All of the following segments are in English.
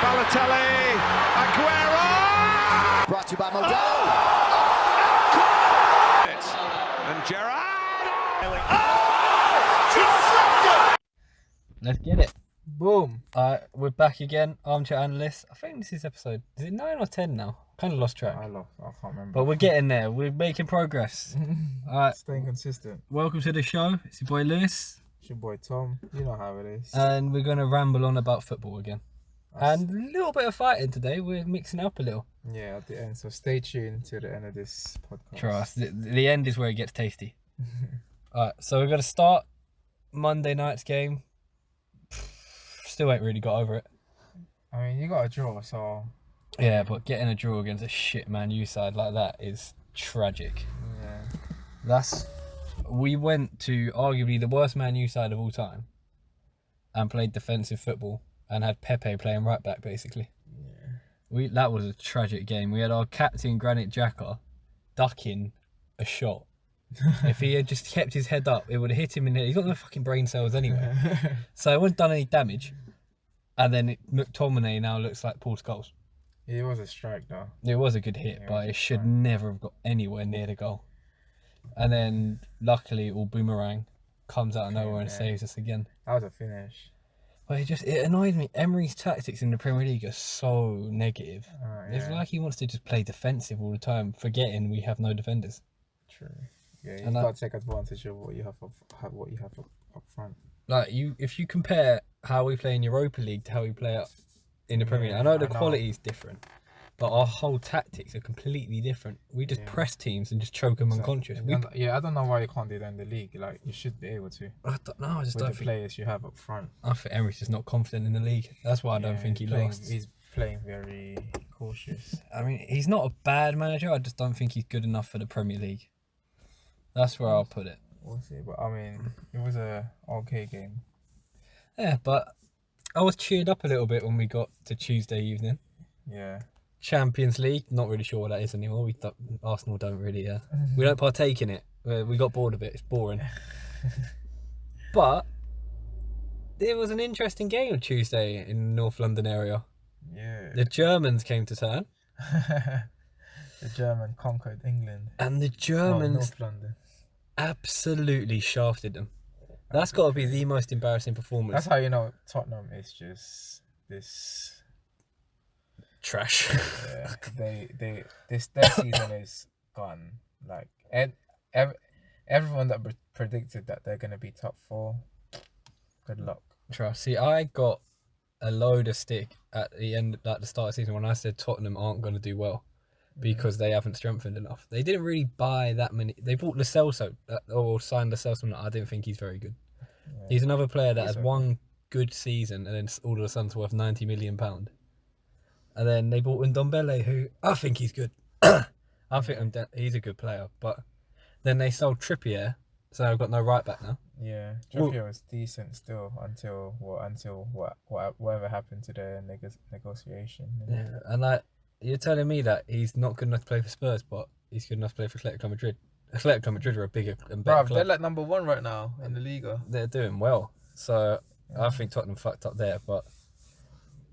Balotelli, Aguero! Brought to you by Modelo. And Gerrard! Let's get it. Boom. We're back again. Armchair Analysts. I think this is episode, is it 9 or 10 now? Kind of lost track. I can't remember. But we're getting there. We're making progress. Alright. Staying consistent. Welcome to the show. It's your boy Lewis. It's your boy Thom. You know how it is. And we're going to ramble on about football again. And a little bit of fighting today. We're mixing up a little. Yeah, at the end. So stay tuned to the end of this podcast. Trust. The end is where it gets tasty. Alright, so we're going to start Monday night's game. Still ain't really got over it. I mean, you got a draw, so... Yeah, but getting a draw against a shit Man U side like that is tragic. Yeah. We went to arguably the worst Man U side of all time and played defensive football and had Pepe playing right back, basically. Yeah. That was a tragic game. We had our captain, Granit Xhaka, ducking a shot. If he had just kept his head up, it would have hit him in the head. He's got no fucking brain cells anyway. So it wouldn't done any damage. And then McTominay now looks like Paul Scholes. It was a strike, though. It was a good hit, but it should never have got anywhere near the goal. And then, luckily, all Boomerang comes out of nowhere and saves us again. That was a finish. But it annoys me. Emery's tactics in the Premier League are so negative. It's like he wants to just play defensive all the time, forgetting we have no defenders. True. Yeah, you've got to take advantage of what you have up front. Like if you compare how we play in Europa League to how we play in the Premier League, I know the quality is different, but our whole tactics are completely different. We just press teams and just choke them unconscious. I don't know why you can't do that in the league. Like, you should be able to. I don't know. I just don't with the think players you have up front. I think Emery's just not confident in the league. That's why I don't think he lost. He's playing very cautious. I mean, he's not a bad manager. I just don't think he's good enough for the Premier League. That's where I'll put it. We'll see. But I mean, it was a okay game. Yeah, but I was cheered up a little bit when we got to Tuesday evening. Yeah. Champions League, not really sure what that is anymore. Arsenal don't really, we don't partake in it. We got bored of it. It's boring. But it was an interesting game on Tuesday in the North London area. Yeah. The Germans came to town. The German conquered England. And the Germans North London. absolutely shafted them. That's got to be the most embarrassing performance. That's how you know Tottenham is just this trash. Yeah, their season is gone. Like, everyone that predicted that they're gonna be top 4, good luck. Trust. See, I got a load of stick at the start of the season when I said Tottenham aren't going to do well because they haven't strengthened enough. They didn't really buy that many. They bought Lo Celso or signed Lo Celso. I didn't think he's very good. Yeah. He's another player that has one good season and then all of a sudden it's worth £90 million. And then they bought in Ndombele, who I think he's good. I think he's a good player. But then they sold Trippier, so I've got no right back now. Yeah, Trippier was decent still until whatever happened to the negotiation. Yeah, and you're telling me that he's not good enough to play for Spurs, but he's good enough to play for Atletico Madrid. Atletico Madrid are a bigger and better club. They're like number 1 right now in the Liga. They're doing well. So I think Tottenham fucked up there. But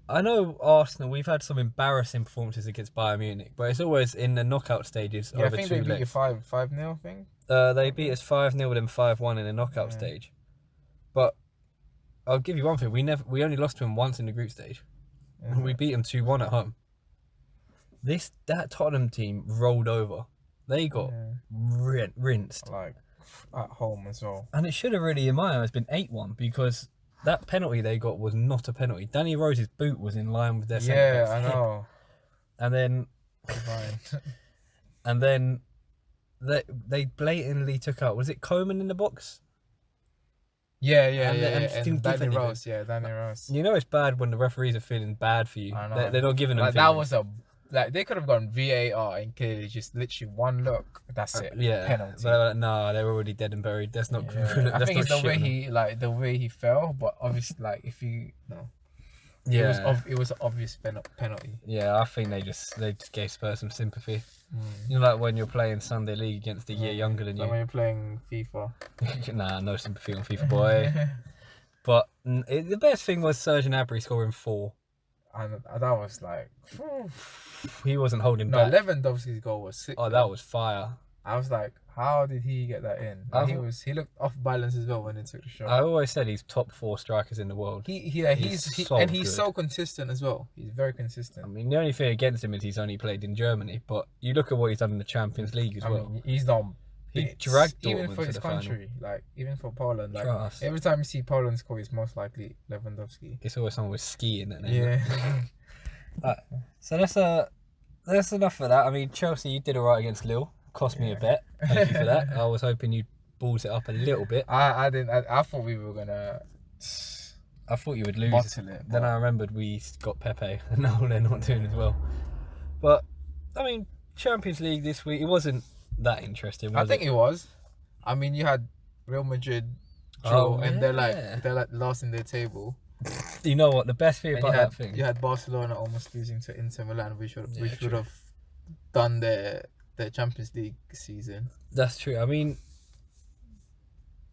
I know Arsenal, we've had some embarrassing performances against Bayern Munich, but it's always in the knockout stages. Yeah, I think they beat you 5-0, I think. They beat us 5-0 and 5-1 in the knockout stage. But I'll give you one thing. We only lost to them once in the group stage. Mm-hmm. We beat them 2-1 at home. That Tottenham team rolled over. They got rinsed. Like, at home as well. And it should have really, in my eyes, been 8-1 because that penalty they got was not a penalty. Danny Rose's boot was in line with their centre-back's I know. And then they blatantly took out, was it Coman in the box? Yeah. And Danny Rose. You know it's bad when the referees are feeling bad for you. I know. They're not giving them like, that was they could have gone VAR and clearly just literally one look. That's it. Penalty. But they were like, nah, they were already dead and buried. That's not. I think it's the way he fell, but obviously, like, if you it was an obvious penalty. Yeah, I think they just gave Spurs some sympathy. You know, like when you're playing Sunday League against a year younger than you. Like when you're playing FIFA. Nah, no sympathy on FIFA, boy. But the best thing was Serge Gnabry scoring 4. And that was like, He wasn't holding no, back. Lewandowski's goal was sick. Oh, that was fire. I was like, how did he get that in? Like, he looked off balance as well when he took the shot. I always said he's top 4 strikers in the world. He's so consistent as well. He's very consistent. I mean, the only thing against him is he's only played in Germany, but you look at what he's done in the Champions League as well. I mean, he's done. He dragged Dortmund even for his to the country, like even for Poland. Like Trust. every time you see Poland score, it's most likely Lewandowski. It's always someone with ski in it. Yeah. So that's enough for that. I mean, Chelsea, you did alright against Lille. Cost me a bet. Thank you for that. I was hoping you'd balls it up a little bit. I didn't. I thought we were gonna. I thought you would lose. Bottle it, Then I remembered we got Pepe, and now they're not doing as well. But I mean, Champions League this week, it wasn't that interesting. I think it was. I mean, you had Real Madrid draw, and they're like last in their table. You know what? The best thing about that thing. You had Barcelona almost losing to Inter Milan, which would have done their Champions League season. That's true. I mean,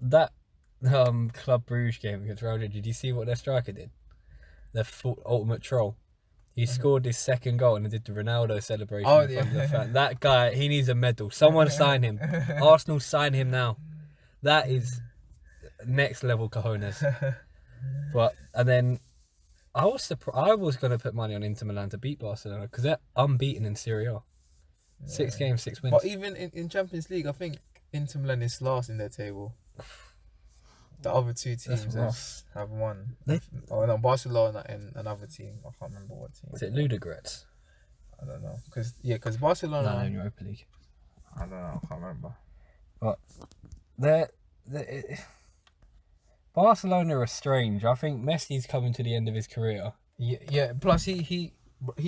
that Club Brugge game against Real Madrid, did you see what their striker did? Their ultimate troll. He scored his second goal and did the Ronaldo celebration in front of the fan. That guy, he needs a medal. Someone sign him. Arsenal sign him now. That is next level cojones. And then I was going to put money on Inter Milan to beat Barcelona because they're unbeaten in Serie A. 6 games, 6 wins. But even in Champions League, I think Inter Milan is last in their table. The other two teams have won. Barcelona and another team. I can't remember what team. Is it Ludogorets? I don't know. Because Barcelona... No, in Europa League. I don't know. I can't remember. But Barcelona are strange. I think Messi's coming to the end of his career. Yeah. Plus, he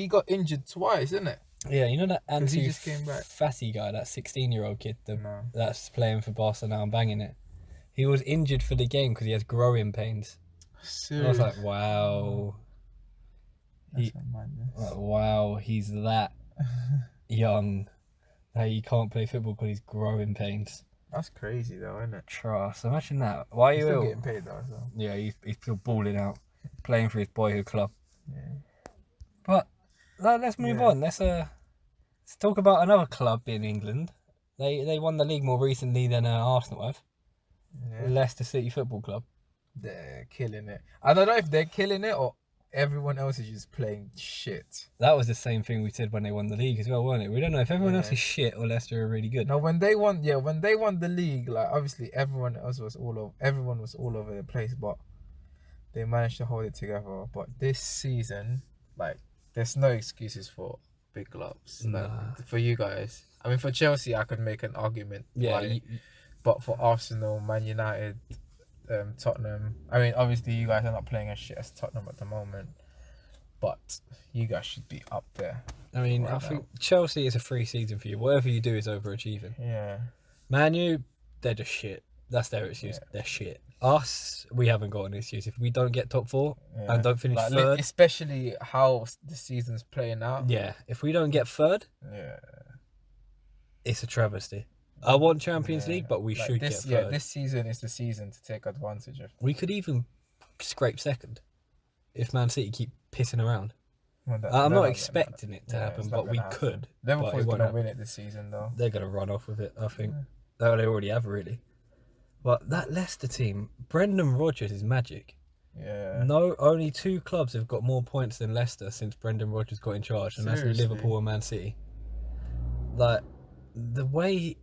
got injured twice, isn't it? Yeah, you know that He just came back. Fatty guy, that 16-year-old kid that's playing for Barcelona and banging it. He was injured for the game because he has growing pains. Seriously? I was like, wow. Wow, he's that young that he can't play football because he's growing pains. That's crazy though, isn't it? Trust. Imagine that. Why are you still getting paid though? So. Yeah, he's still balling out, playing for his boyhood club. Yeah. But let's move on. Let's talk about another club in England. They won the league more recently than Arsenal have. Yeah. Leicester City Football Club. They're killing it. I don't know if they're killing it or everyone else is just playing shit. That was the same thing we said when they won the league as well, wasn't it? We don't know if everyone else is shit or Leicester are really good. No, when they won the league, like obviously everyone was all over the place, but they managed to hold it together. But this season, like, there's no excuses for big clubs. Nah. Like, for you guys, I mean, for Chelsea, I could make an argument. Yeah. But for Arsenal, Man United, Tottenham, I mean, obviously you guys are not playing as shit as Tottenham at the moment, but you guys should be up there. I mean, I think Chelsea is a free season for you. Whatever you do is overachieving. Yeah. Man U, they're just shit. That's their excuse. Yeah. They're shit. Us, we haven't got an excuse. If we don't get top 4 and don't finish third, especially how the season's playing out. Yeah, if we don't get third, it's a travesty. I want Champions League, but we should get third. Yeah, this season is the season to take advantage of. We could even scrape second if Man City keep pissing around. Well, I'm not expecting it to happen, but we could. Liverpool's going to win it this season, though. They're going to run off with it, I think. They already have, really. But that Leicester team, Brendan Rodgers is magic. Yeah. No, only 2 clubs have got more points than Leicester since Brendan Rodgers got in charge, and that's Liverpool and Man City. Like, the way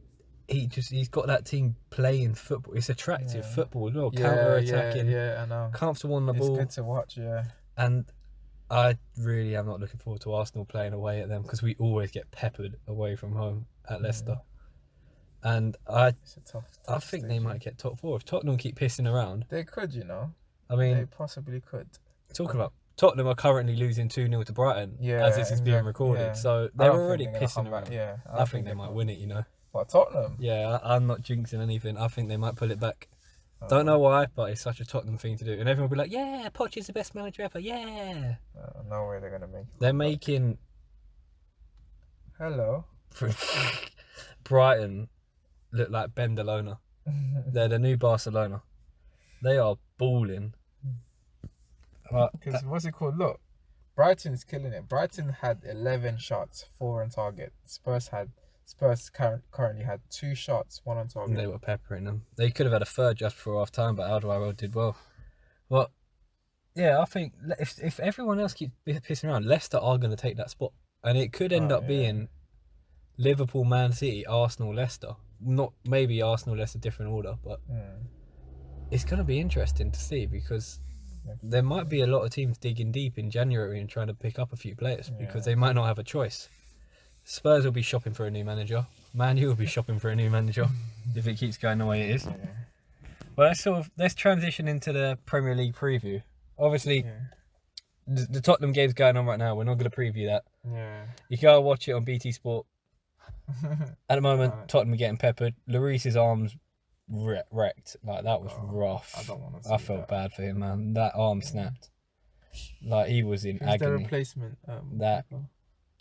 he's got that team playing football. It's attractive football as well. Counter-attacking. Yeah, I know. Comfortable on the ball. It's good to watch, yeah. And I really am not looking forward to Arsenal playing away at them because we always get peppered away from home at Leicester. And I think they might get top 4. If Tottenham keep pissing around. They could, you know. I mean, they possibly could. Talking about Tottenham are currently losing 2-0 to Brighton as this is being recorded. Yeah. So they're already pissing around. Yeah, I think they might win it, you know. What, Tottenham? Yeah, I'm not jinxing anything. I think they might pull it back. Don't know why, but it's such a Tottenham thing to do. And everyone will be like, yeah, Poch is the best manager ever. Yeah. No way they're going to make it. They're making... Hello. Brighton look like Bendelona. They're the new Barcelona. They are balling. Because what's it called? Look, Brighton's killing it. Brighton had 11 shots, 4 on target. Spurs currently had 2 shots, 1 on target. They were peppering them. They could have had a third just before half time, but Alderweireld did well. But yeah, I think if everyone else keeps pissing around, Leicester are going to take that spot, and it could end up being Liverpool, Man City, Arsenal, Leicester. Not maybe Arsenal, Leicester, different order, but it's going to be interesting to see because there might be a lot of teams digging deep in January and trying to pick up a few players because they might not have a choice. Spurs will be shopping for a new manager. Man U will be shopping for a new manager if it keeps going the way it is. Yeah. Well, let's transition into the Premier League preview. Obviously, the Tottenham game's going on right now. We're not going to preview that. Yeah. You can go watch it on BT Sport. At the moment, Tottenham are getting peppered. Lloris's arm's wrecked. Like, that was rough. I don't want to. I felt bad for him, man. That arm snapped. Like, he was in agony. Who's the replacement? That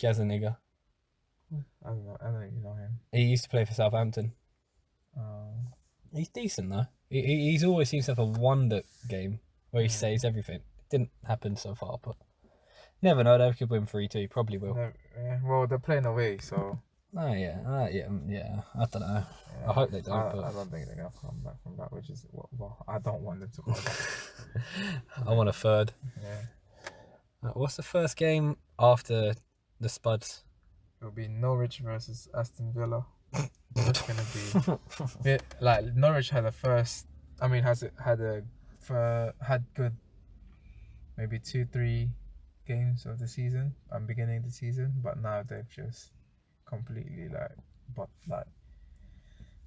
Gazaniga. I don't know if you know him. He used to play for Southampton. He's decent though. He's always seems to have a wonder game where he saves everything. It didn't happen so far, but never know. They could win 3-2. Probably will. Well, they're playing away, so. Oh yeah. I don't know. Yeah. I hope they don't. I don't think they're gonna come back from that, which is well, I don't want them to come back. I want a third. Yeah. What's the first game after the Spuds? It'll be Norwich versus Aston Villa. That's gonna be like Norwich had had good maybe 2-3 games of the season and beginning of the season, but now they've just completely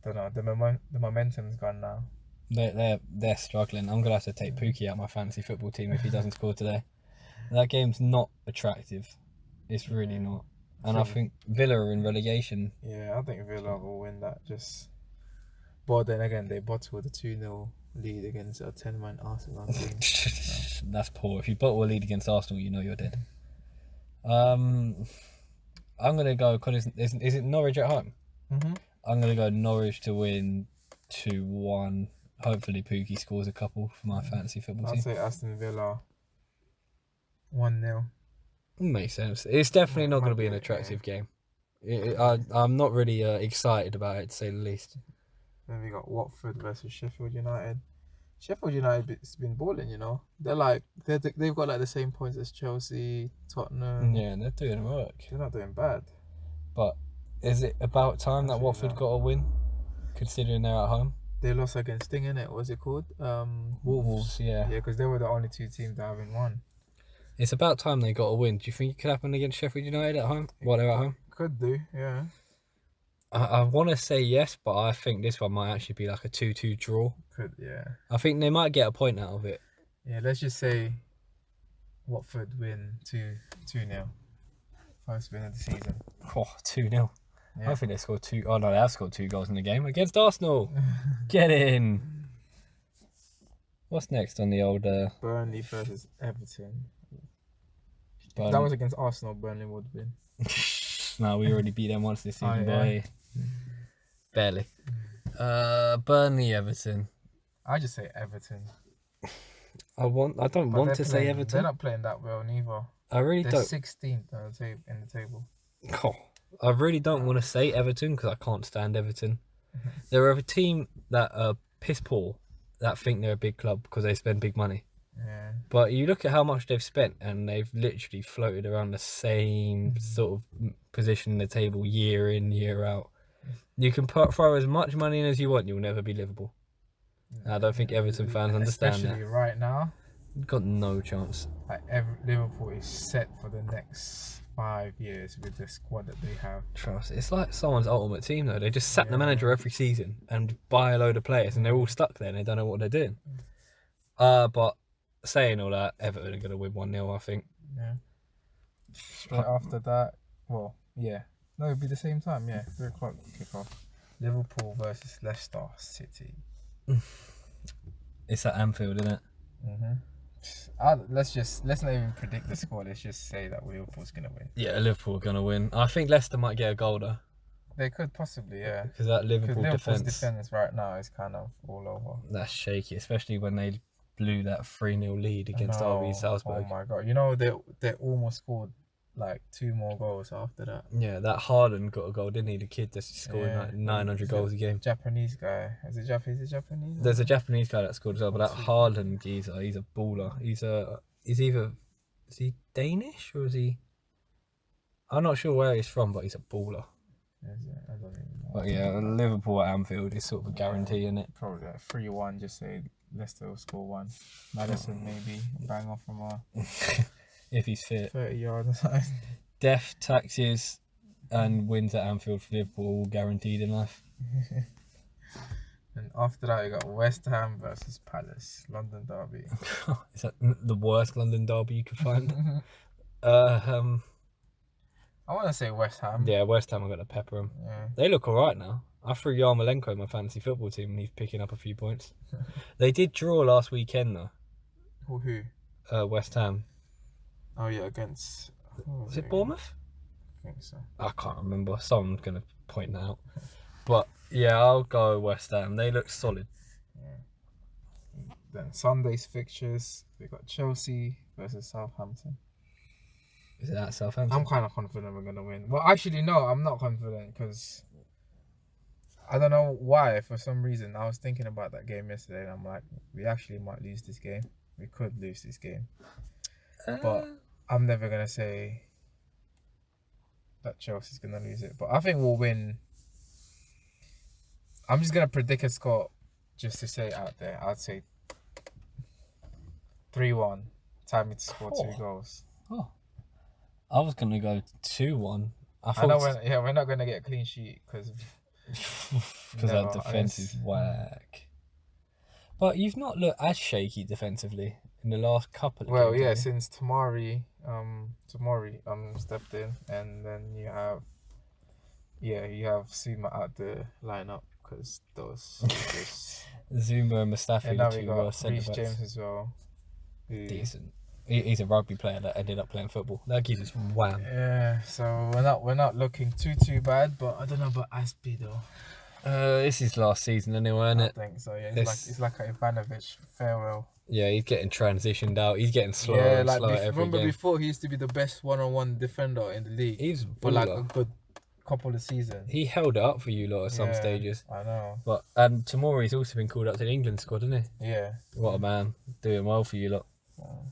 don't know, the momentum's gone now. They're struggling. I'm gonna have to take Pookie out my fantasy football team if he doesn't score today. That game's not attractive. It's really not. And I think Villa are in relegation. Yeah, I think Villa will win that. But then again, they bottled a 2-0 lead against a 10-man Arsenal team. That's poor. If you bottle a lead against Arsenal, you know you're dead. I'm gonna go. Cause is it Norwich at home? Mm-hmm. I'm gonna go Norwich to win 2-1. Hopefully, Pookie scores a couple for my fantasy football team. I'll say Aston Villa 1-0. Makes sense. It's definitely not going to be an attractive game. I'm not really excited about it, to say the least. Then we got Watford versus Sheffield United. Sheffield United has been balling, you know. They've got like the same points as Chelsea, Tottenham. Yeah, they're doing work. They're not doing bad. But is it about time that Watford got a win, considering they're at home? They lost against Sting, innit? What's it called? Wolves. Yeah. Yeah, because they were the only 2 teams that haven't won. It's about time they got a win. Do you think it could happen against Sheffield United at home? While they're at home? Could do, yeah. I want to say yes, but I think this one might actually be like a 2-2 draw. Could, yeah. I think they might get a point out of it. Yeah, let's just say Watford win 2-0. First win of the season. Oh, 2-0. Yeah. I think they scored 2. Oh no, they have scored 2 goals in the game against Arsenal. Get in. What's next on the old... Burnley versus Everton. Burnley. If that was against Arsenal, Burnley would win. No, we already beat them once this season, boy. Barely. Burnley, Everton. I just say Everton. I don't want to say Everton. They're not playing that well neither. I really They're don't. 16th on in the table. Oh, I really don't want to say Everton because I can't stand Everton. They're a team that are piss poor that think they're a big club because they spend big money. Yeah. But you look at how much they've spent and they've literally floated around the same sort of position in the table year in, year out. You can throw as much money in as you want, you'll never be Liverpool. I don't think Everton fans understand Especially that. right now. Got no chance. Like Liverpool is set for the next 5 years with the squad that they have. Trust. It's like someone's ultimate team though. They just sack the manager every season and buy a load of players and they're all stuck there and they don't know what they're doing. But saying all that, Everton are going to win 1-0, I think. Yeah. Straight after that, well, yeah. No, it'll be the same time, yeah. 3 o'clock kickoff. Liverpool versus Leicester City. It's at Anfield, isn't it? Let's not even predict the score. Let's just say that Liverpool's going to win. Yeah, Liverpool are going to win. I think Leicester might get a goal though. They could possibly, yeah. Because that Liverpool's defence right now is kind of all over. That's shaky, especially when they blew that 3-0 lead against No. RB Salzburg. Oh my god! You know they almost scored like 2 more goals after that. Yeah, that Haaland got a goal, didn't he? The kid that's scoring like 900 goals a game. Japanese guy. Is it Japanese? There's a Japanese guy that scored as well, but that Haaland geezer, he's a baller. He's he Danish or is he? I'm not sure where he's from, but he's a baller. I don't even know. But yeah, Liverpool at Anfield is sort of a guarantee, isn't it? Probably like 3-1. Just say Leicester will score 1. Madison maybe bang off from a If he's fit. 30 yards or something. Death, taxes, and wins at Anfield for Liverpool, all guaranteed in life. And after that, you got West Ham versus Palace, London derby. Is that the worst London derby you could find? I want to say West Ham. Yeah, West Ham, I got to pepper them. Yeah. They look alright now. I threw Yarmolenko in my fantasy football team and he's picking up a few points. They did draw last weekend though. Who? West Ham. Oh yeah, against. Was it Bournemouth? I think so. I can't remember. Someone's going to point that out. But yeah, I'll go West Ham. They look solid. Yeah. Then Sunday's fixtures, we got Chelsea versus Southampton. Is it at Southampton? I'm kind of confident we're going to win. Well, actually, no, I'm not confident because I don't know why. For some reason, I was thinking about that game yesterday and I'm like, we actually might lose this game. We could lose this game. But I'm never going to say that Chelsea's going to lose it. But I think we'll win. I'm just going to predict a score just to say it out there. I'd say 3-1. Time me to score 2 goals. Oh. I was going to go 2-1. I know we're not going to get a clean sheet because our defence is whack. But you've not looked as shaky defensively in the last couple of games. Since Tomori stepped in, and then you have Suma out the lineup because those Zuma and Mustafi, and now the we two got worst centre Reece backs. James as well. Decent. He's a rugby player that ended up playing football. That gives us wham. Yeah, so we're not looking too bad, but I don't know about Aspie though. This is last season anyway, isn't it? I think so. Yeah, it's like a Ivanovic farewell. Yeah, he's getting transitioned out. He's getting slower and slower every remember game. before he used to be the best one-on-one defender in the league. He's for like a good couple of seasons. He held it up for you lot at some stages. I know. But and Tomori's also been called up to the England squad, isn't he? Yeah. What a man. Doing well for you lot. Wow.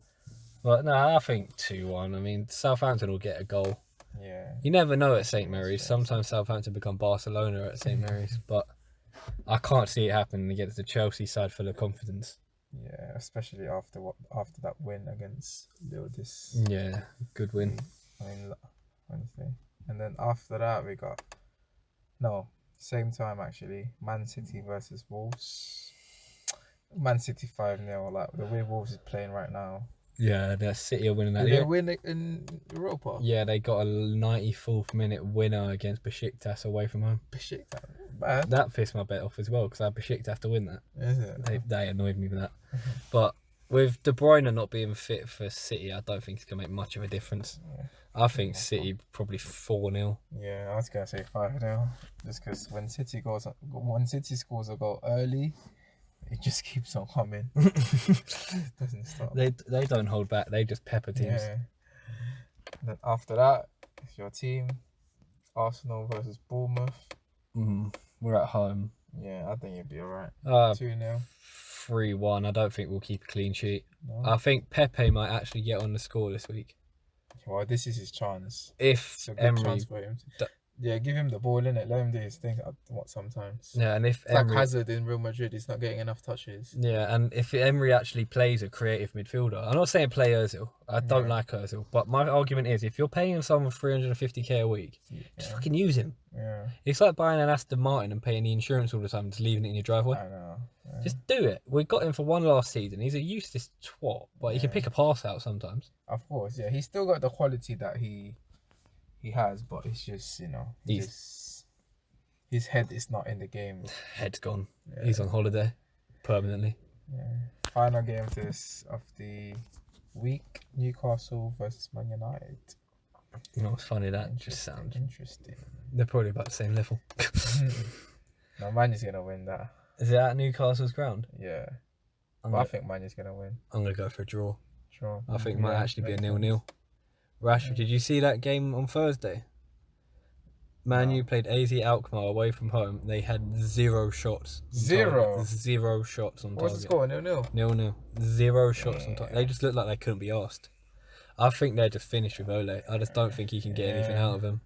But no, I think 2-1. I mean, Southampton will get a goal. Yeah. You never know at St Mary's. Sometimes Southampton become Barcelona at St Mary's, but I can't see it happening against the Chelsea side full of confidence. Yeah, especially after that win against Lille. Yeah, good win. Wednesday. And then after that we got same time actually, Man City versus Wolves. Man City 5-0, like the way Wolves is playing right now. Yeah, the City are winning that. Did they win in Europa? Yeah, they got a 94th minute winner against Besiktas away from home. Besiktas, bad. That pissed my bet off as well because I had Besiktas to win that. Is it? They annoyed me with that. But with De Bruyne not being fit for City, I don't think it's going to make much of a difference. Yeah. I think City probably 4-0. Yeah, I was going to say 5-0. Just because when City scores a goal early, it just keeps on coming. It doesn't stop. They don't hold back. They just pepper teams. Yeah. Then after that, it's your team, Arsenal versus Bournemouth. We're at home. Yeah, I think you'll be alright. 2-0. 3-1. I don't think we'll keep a clean sheet. No. I think Pepe might actually get on the score this week. Well, this is his chance. If It's a good Emery... chance for him. Give him the ball, innit? Let him do his thing sometimes. Yeah, and if It's Emery... like Hazard in Real Madrid, he's not getting enough touches. Yeah, and if Emery actually plays a creative midfielder, I'm not saying play Ozil. I don't like Ozil, but my argument is if you're paying someone 350k a week, just fucking use him. Yeah. It's like buying an Aston Martin and paying the insurance all the time and just leaving it in your driveway. I know. Yeah. Just do it. We got him for one last season. He's a useless twat, but he can pick a pass out sometimes. Of course, yeah. He's still got the quality that he has, but it's just, his head is not in the game. Head's gone. Yeah. He's on holiday permanently. Yeah. Final game of the week: Newcastle versus Man United. You know what's funny? That just sounds interesting. They're probably about the same level. No, Man is gonna win that. Is it at Newcastle's ground? Yeah. I think Man U's gonna win. I'm gonna go for a draw. Sure. I think it might actually be a 0-0. Rashford, did you see that game on Thursday? Man U played AZ Alkmaar away from home. They had 0 shots. Zero? 0 shots on target. What's the score? 0-0? 0-0. 0 shots on target. They just looked like they couldn't be asked. I think they're just finished with Ole. I just don't think he can get anything out of him.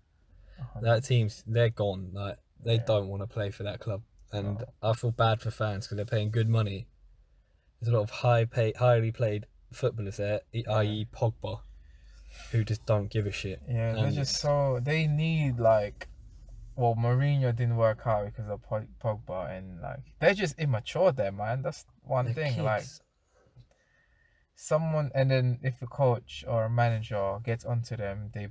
That team's, they're gone. Like, they don't want to play for that club. And I feel bad for fans because they're paying good money. There's a lot of highly played footballers there, i.e. Pogba, who just don't give a shit. Yeah, they're just so... They need, like... Well, Mourinho didn't work out because of Pogba, and, like... They're just immature there, man. That's one thing. Kids. Like, someone... And then if a coach or a manager gets onto them, they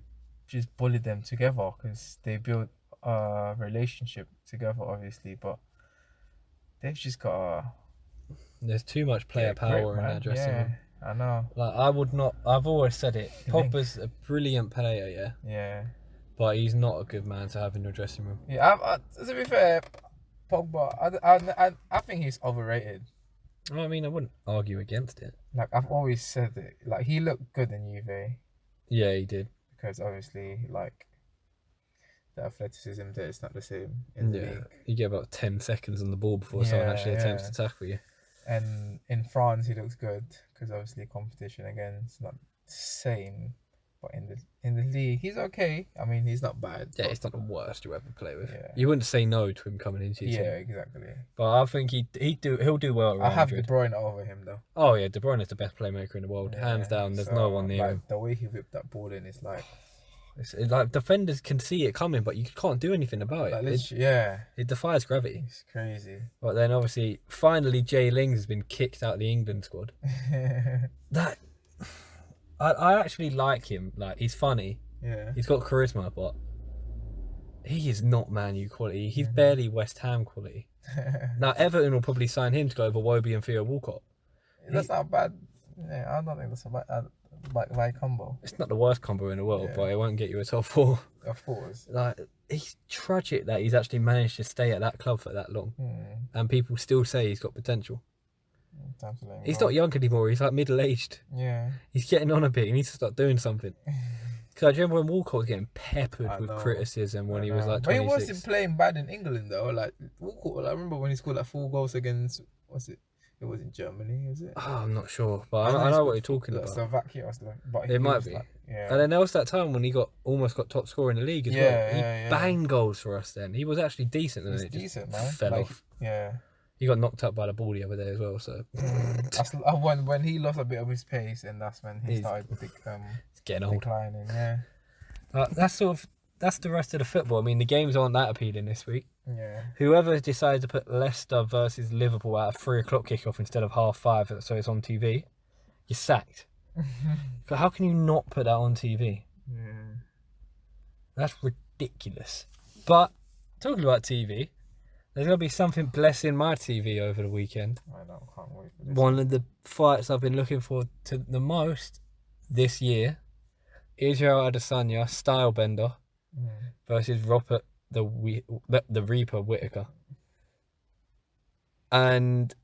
just bully them together because they build a relationship together, obviously. But they've just got a... There's too much player power in that dressing room. I know. Like, I would not... I've always said it. Pogba's a brilliant player, yeah? Yeah. But he's not a good man to have in your dressing room. Yeah, to be fair, Pogba, I think he's overrated. I mean, I wouldn't argue against it. Like, I've always said it. Like, he looked good in Juve. Yeah, he did. Because, obviously, like, the athleticism there is not the same in the league. You get about 10 seconds on the ball before someone actually attempts to tackle you. And in France, he looks good. Because, obviously, competition, again, it's not the same. But in the league, he's okay. I mean, he's not bad. Yeah, he's not the worst you ever play with. Yeah. You wouldn't say no to him coming into your team. Yeah, exactly. But I think he'll do well around I have Madrid. De Bruyne over him, though. Oh, yeah, De Bruyne is the best playmaker in the world. Yeah, Hands down, there's no one near him. The way he whipped that ball in is like... It's like defenders can see it coming, but you can't do anything about it. It defies gravity. It's crazy. But then, obviously, finally, Jay Lings has been kicked out of the England squad. That... I actually like him. Like, he's funny. Yeah. He's got charisma, but he is not Man U quality. He's barely West Ham quality. Now, Everton will probably sign him to go over Wobie and Theo Walcott. That's not bad. Yeah, I don't think that's a bad combo. It's not the worst combo in the world, but it won't get you a top 4. Of course. Like, it's tragic that he's actually managed to stay at that club for that long. And people still say he's got potential. He's not young anymore. He's like middle-aged. Yeah. He's getting on a bit. He needs to start doing something. Because I remember when Walcott was getting peppered with criticism when he was like 26. But he wasn't playing bad in England though. Like Walcott, I remember when he scored like 4 goals against, it was in Germany, is it? Oh, I'm not sure, but I know what you're talking about. Slovakia or something. But it might be. Like, And then there was that time when he almost got top scorer in the league as well. He banged goals for us then. He was actually decent, and then it just fell off. Yeah. He got knocked up by the ball the other day as well. So when he lost a bit of his pace, and that's when he started getting old. Declining. Yeah. That's the rest of the football. I mean, the games aren't that appealing this week. Yeah. Whoever decided to put Leicester versus Liverpool at a 3:00 kickoff instead of 5:30, so it's on TV, you're sacked. But how can you not put that on TV? Yeah. That's ridiculous. But talking about TV, there's going to be something blessing my TV over the weekend. I know, can't wait for this. One of the fights I've been looking forward to the most this year, Israel Adesanya, Stylebender, versus Robert the Reaper Whittaker. And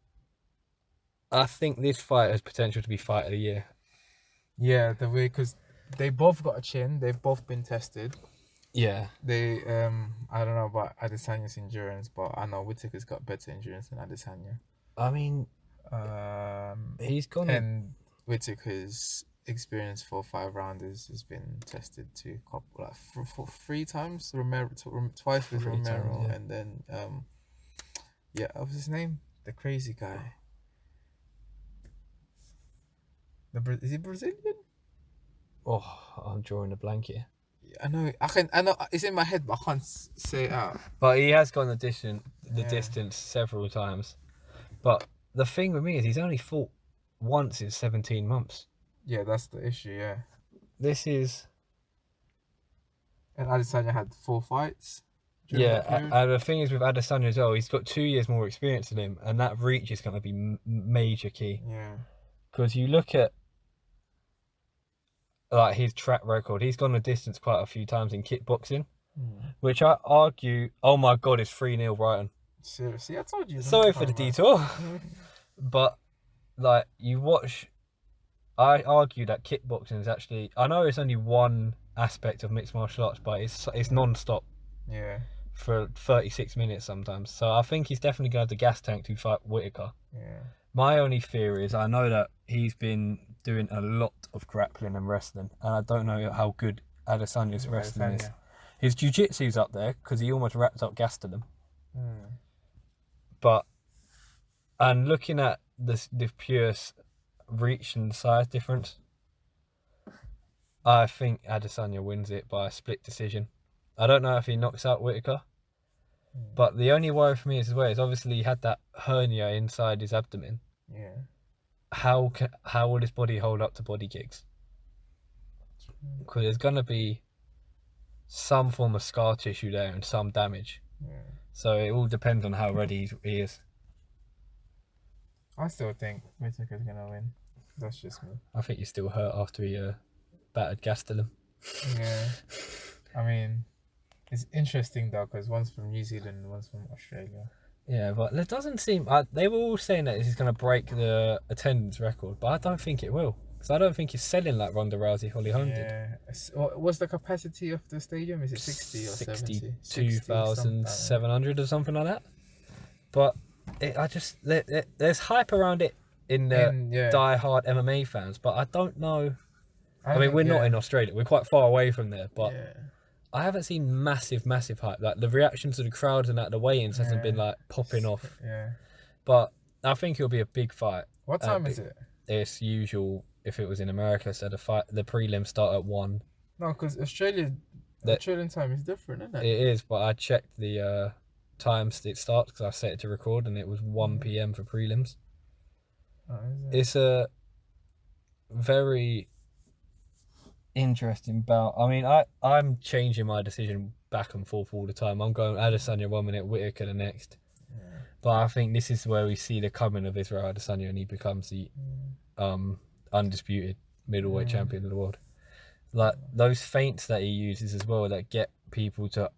I think this fight has potential to be fight of the year. Yeah, the way, because they both got a chin, they've both been tested. Yeah. They, I don't know about Adesanya's endurance, but I know Whittaker's got better endurance than Adesanya. I mean, he's gone. And Whittaker's experience for 5 rounders has been tested to for 3 times. Twice with Romero, and then what was his name? The crazy guy. Is he Brazilian? Oh, I'm drawing a blank here. I know. It's in my head, but I can't say it out. But he has gone the distance several times. But the thing with me is he's only fought once in 17 months. Yeah, that's the issue. Yeah. This is. And Adesanya had 4 fights. Yeah, and the thing is with Adesanya as well, he's got 2 years more experience than him, and that reach is going to be major key. Yeah. Because you look at like his track record, he's gone the distance quite a few times in kickboxing, which I argue, oh my God, it's 3-0 Brighton. Seriously, I told you. Sorry for the detour, but like you watch. I argue that kickboxing is actually. I know it's only one aspect of mixed martial arts, but it's non-stop Yeah. for 36 minutes sometimes. So I think he's definitely going to have the gas tank to fight Whittaker. Yeah. My only fear is I know that he's been doing a lot of grappling and wrestling, and I don't know how good Adesanya's wrestling is. His jiu-jitsu's up there because he almost wrapped up Gastelum. But, and looking at the pure reach and size difference, I think Adesanya wins it by a split decision. I don't know if he knocks out Whittaker, but the only worry for me is obviously he had that hernia inside his abdomen. Yeah. How will his body hold up to body kicks? Because there's gonna be some form of scar tissue there and some damage. Yeah. So it all depends on how ready he is. I still think Whittaker's gonna win. That's just me. I think he's still hurt after he battered Gastelum. Yeah. I mean, it's interesting though because one's from New Zealand and one's from Australia. Yeah, but it doesn't seem. They were all saying that this is going to break the attendance record, but I don't think it will. Because I don't think it's selling like Ronda Rousey Holly Holm did. Yeah. What's the capacity of the stadium? Is it 60 or 70? 62,700 or something like that. But there's hype around it in the die-hard MMA fans, but I don't know. I mean, we're not in Australia. We're quite far away from there, but I haven't seen massive hype. Like the reaction to the crowds and the weigh-ins hasn't been like popping off. Yeah. But I think it'll be a big fight. What time is it? It's usual if it was in America, so the prelims start at 1. No, because Australian time is different, isn't it? It is, but I checked the times it starts because I set it to record and it was 1 p.m. for prelims. Oh, is it? It's a very interesting bout. I mean, I'm changing my decision back and forth all the time. I'm going Adesanya 1 minute, Whittaker the next. Yeah. But I think this is where we see the coming of Israel Adesanya and he becomes the undisputed middleweight champion of the world. Like those feints that he uses as well that get people to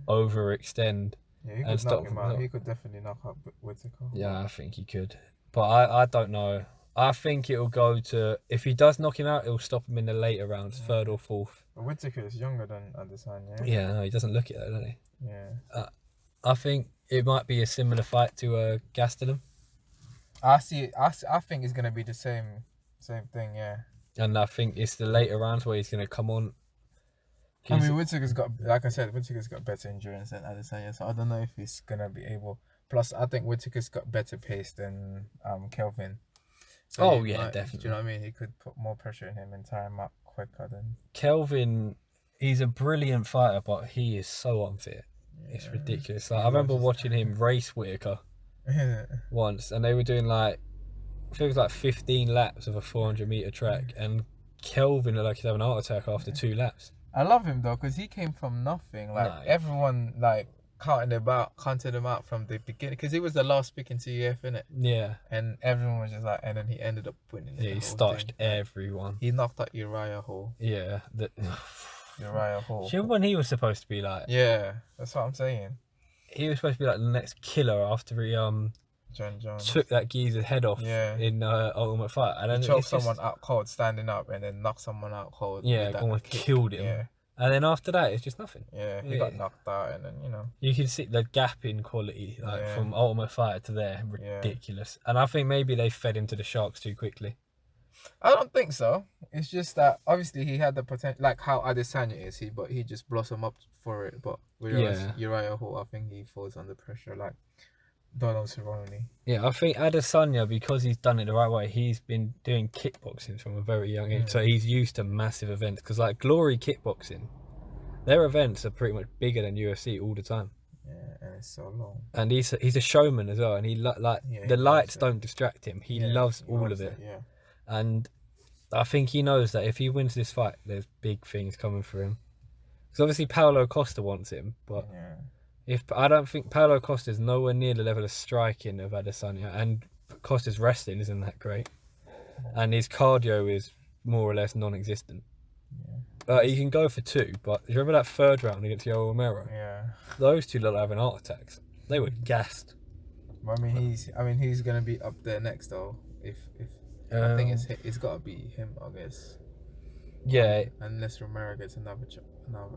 overextend. Yeah, he and could stop knock him out. He could definitely knock out Whittaker. Yeah, I think he could. But I don't know. I think it'll go to... If he does knock him out, it'll stop him in the later rounds, 3rd or 4th. But Whittaker is younger than Adesanya. Yeah, no, he doesn't look it though, does he? Yeah. I think it might be a similar fight to Gastelum. I think it's gonna be the same thing. Yeah. And I think it's the later rounds where he's going to come on. I mean, Whittaker's got, like I said, Whittaker's got better endurance than Adesanya, so I don't know if he's gonna be able. Plus, I think Whittaker's got better pace than Kelvin. So definitely. Do you know what I mean? He could put more pressure on him and tie him up quicker than Kelvin. He's a brilliant fighter, but he is so unfit. Yeah. It's ridiculous. Like, I remember watching him race Whittaker once, and they were doing like, I think it was like 15 laps of a 400-meter track, and Kelvin looked like he's having a heart attack after 2 laps. I love him though, because he came from nothing. Like everyone, like counted him out from the beginning, because he was the last pick into UF, innit? Yeah. And everyone was just like, and then he ended up winning. Yeah, he starched everyone. He knocked out Uriah Hall. Yeah. Uriah Hall. Do you remember when he was supposed to be like? Yeah, that's what I'm saying. He was supposed to be like the next killer after he John Jones took that geezer's head off in Ultimate Fight, and then he choked someone out cold standing up, and then knocked someone out cold. Yeah, almost killed him. Yeah. And then after that, it's just nothing. Yeah, he got knocked out, and then you can see the gap in quality, like from Ultimate Fighter to there, ridiculous. And I think maybe they fed into the sharks too quickly. I don't think so. It's just that obviously he had the potential, like how Adesanya is. But he just blossomed up for it. But whereas Uriah Hall, I think he falls under pressure, like Donald Cerrone. Yeah, I think Adesanya, because he's done it the right way, he's been doing kickboxing from a very young age, so he's used to massive events. Because like Glory Kickboxing, their events are pretty much bigger than UFC all the time. Yeah, and it's so long. And he's a showman as well, and he the lights don't distract him. He loves all of it. Yeah. And I think he knows that if he wins this fight, there's big things coming for him. Because obviously Paulo Costa wants him, but I don't think Paulo Costa's nowhere near the level of striking of Adesanya, and Costa's wrestling isn't that great, and his cardio is more or less non-existent. He can go for 2, but do you remember that 3rd round against Yoel Romero? Yeah. Those two look like having heart attacks. They were gassed. I mean, he's gonna be up there next though. If I think it's got to be him, I guess. Yeah. Unless Romero gets another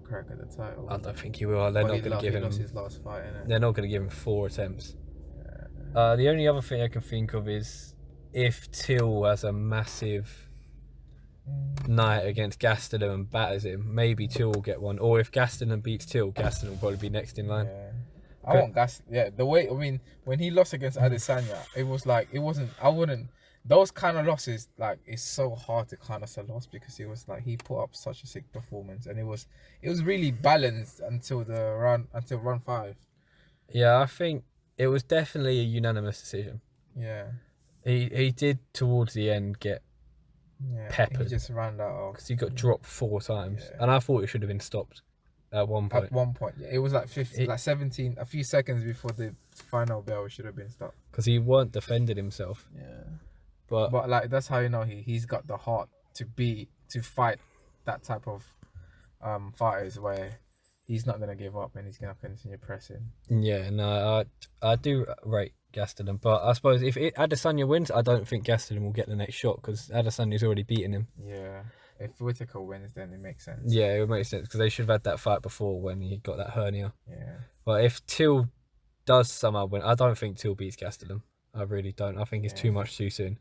crack at the title. I don't think he will. They're not going to give him. He lost his last fight, innit? They're not going to give him 4 attempts. The only other thing I can think of is if Till has a massive night against Gaston and batters him, maybe Till will get one. Or if Gaston beats Till, Gaston will probably be next in line. Yeah. I want Gaston. Yeah, the way, I mean, when he lost against Adesanya, it was like, I wouldn't, those kind of losses, like, it's so hard to kind of say loss because it was like, he put up such a sick performance and it was really balanced until run 5. Yeah, I think it was definitely a unanimous decision. Yeah. He did towards the end get peppered. He just ran that off. Because he got dropped 4 times. And I thought it should have been stopped at one point. At one point, yeah. It was like 17, a few seconds before the final bell should have been stopped. Because he weren't defending himself. Yeah. But like, that's how you know he's got the heart to fight that type of fighters where he's not going to give up and he's going to continue pressing. Yeah, no, I do rate Gastelum, but I suppose if Adesanya wins, I don't think Gastelum will get the next shot because Adesanya's already beaten him. Yeah, if Whittaker wins, then it makes sense. Yeah, it would make sense because they should have had that fight before when he got that hernia. Yeah. But if Till does somehow win, I don't think Till beats Gastelum. I really don't. I think it's too much too soon.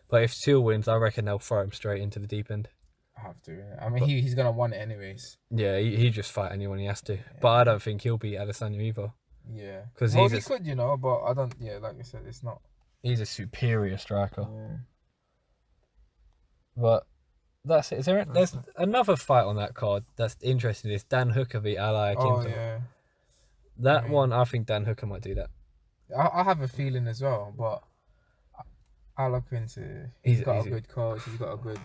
But if Till wins, I reckon they'll throw him straight into the deep end. I have to. I mean, he's going to want it anyways. Yeah, he just fight anyone he has to. Yeah. But I don't think he'll beat Adesanya either. Yeah. Because he could, but I don't. Yeah, like I said, it's not. He's a superior striker. Yeah. But that's it. There's another fight on that card that's interesting. It's Dan Hooker beat Ali Akintola. Oh, yeah. That one, I think Dan Hooker might do that. I have a feeling as well, but I'll look into. He's got a good coach. He's got a good.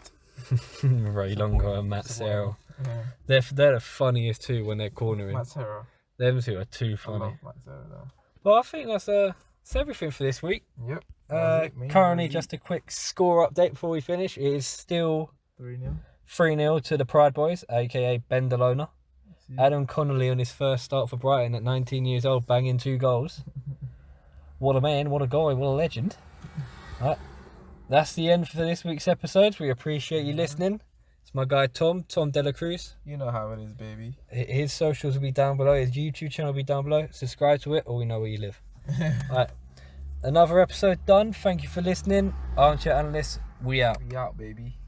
Ray Longo and Matt Serra. Yeah. They're the funniest two when they're cornering. Matt Serra. Them two are too funny. I love Matt Serra though. Well, I think that's everything for this week. Yep. Currently, just a quick score update before we finish. It is still 3-0 to the Pride Boys, aka Bendelona. Adam Connolly on his first start for Brighton at 19 years old, banging 2 goals. What a man, what a guy, what a legend. Right. That's the end for this week's episodes. We appreciate you listening. It's my guy Thom Dela Cruzz. You know how it is, baby. His socials will be down below. His YouTube channel will be down below. Subscribe to it or we know where you live. Alright. Another episode done. Thank you for listening. Armchair Analysts, we out. We out, baby.